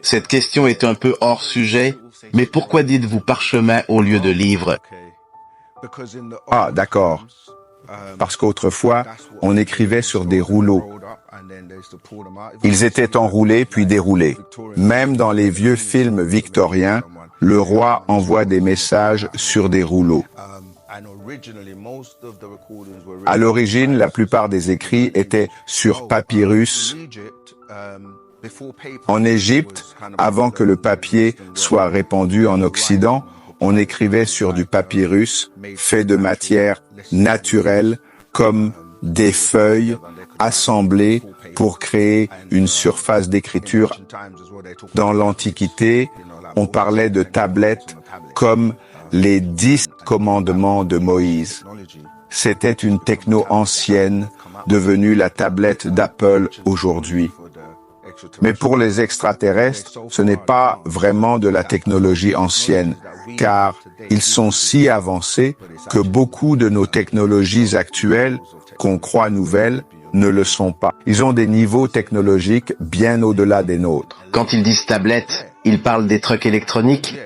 Cette question est un peu hors sujet, mais pourquoi dites-vous parchemin au lieu de livre? Ah, d'accord. Parce qu'autrefois, on écrivait sur des rouleaux. Ils étaient enroulés puis déroulés. Même dans les vieux films victoriens, le roi envoie des messages sur des rouleaux. À l'origine, la plupart des écrits étaient sur papyrus. En Égypte, avant que le papier soit répandu en Occident, on écrivait sur du papyrus fait de matière naturelle comme des feuilles assemblées pour créer une surface d'écriture. Dans l'Antiquité, on parlait de tablettes comme les 10 commandements de Moïse. C'était une techno ancienne, devenue la tablette d'Apple aujourd'hui. Mais pour les extraterrestres, ce n'est pas vraiment de la technologie ancienne, car ils sont si avancés que beaucoup de nos technologies actuelles, qu'on croit nouvelles, ne le sont pas. Ils ont des niveaux technologiques bien au-delà des nôtres. Quand ils disent tablette, ils parlent des trucs électroniques,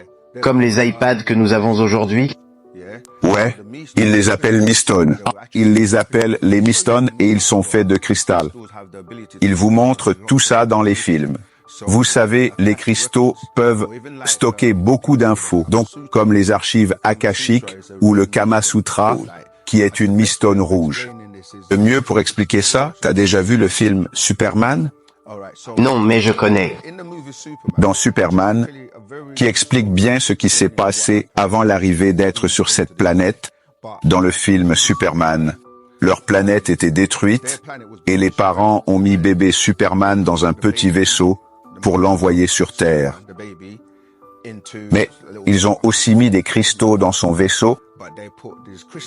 comme les iPads que nous avons aujourd'hui? Ouais, ils les appellent Mistone. Ils les appellent les Mistone et ils sont faits de cristal. Ils vous montrent tout ça dans les films. Vous savez, les cristaux peuvent stocker beaucoup d'infos, donc comme les archives akashiques ou le Kama Sutra, qui est une Mistone rouge. Le mieux pour expliquer ça, t'as déjà vu le film Superman? Non, mais je connais. Dans Superman, qui explique bien ce qui s'est passé avant l'arrivée d'êtres sur cette planète. Dans le film Superman, leur planète était détruite et les parents ont mis bébé Superman dans un petit vaisseau pour l'envoyer sur Terre. Mais ils ont aussi mis des cristaux dans son vaisseau.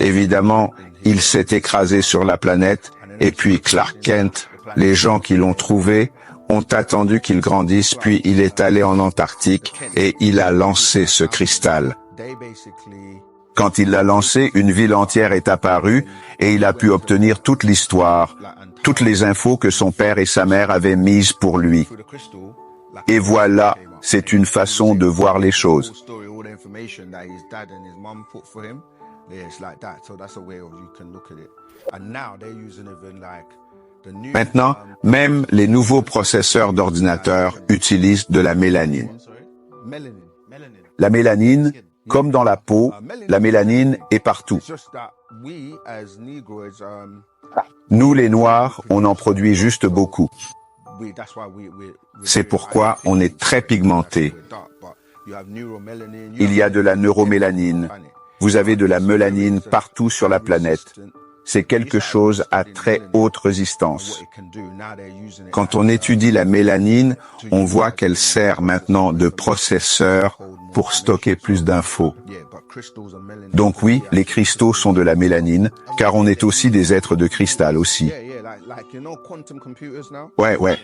Évidemment, il s'est écrasé sur la planète et puis Clark Kent, les gens qui l'ont trouvé, ont attendu qu'il grandisse, puis il est allé en Antarctique et il a lancé ce cristal. Quand il l'a lancé, une ville entière est apparue et il a pu obtenir toute l'histoire, toutes les infos que son père et sa mère avaient mises pour lui. Et voilà, c'est une façon de voir les choses. Maintenant, même les nouveaux processeurs d'ordinateurs utilisent de la mélanine. La mélanine, comme dans la peau, la mélanine est partout. Nous, les Noirs, on en produit juste beaucoup. C'est pourquoi on est très pigmenté. Il y a de la neuromélanine. Vous avez de la mélanine partout sur la planète. C'est quelque chose à très haute résistance. Quand on étudie la mélanine, on voit qu'elle sert maintenant de processeur pour stocker plus d'infos. Donc oui, les cristaux sont de la mélanine, car on est aussi des êtres de cristal aussi. Ouais.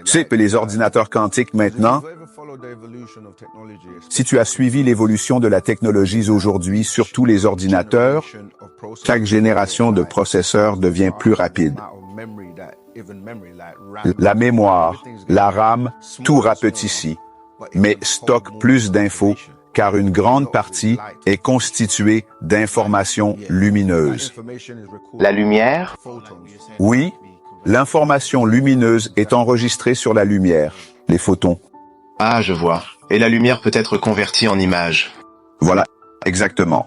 C'est les ordinateurs quantiques maintenant. Si tu as suivi l'évolution de la technologie aujourd'hui, surtout les ordinateurs, chaque génération de processeurs devient plus rapide. La mémoire, la RAM, tout rapetissit, mais stocke plus d'infos, car une grande partie est constituée d'informations lumineuses. La lumière? Oui, l'information lumineuse est enregistrée sur la lumière, les photons. Ah, je vois. Et la lumière peut être convertie en images. Voilà, exactement.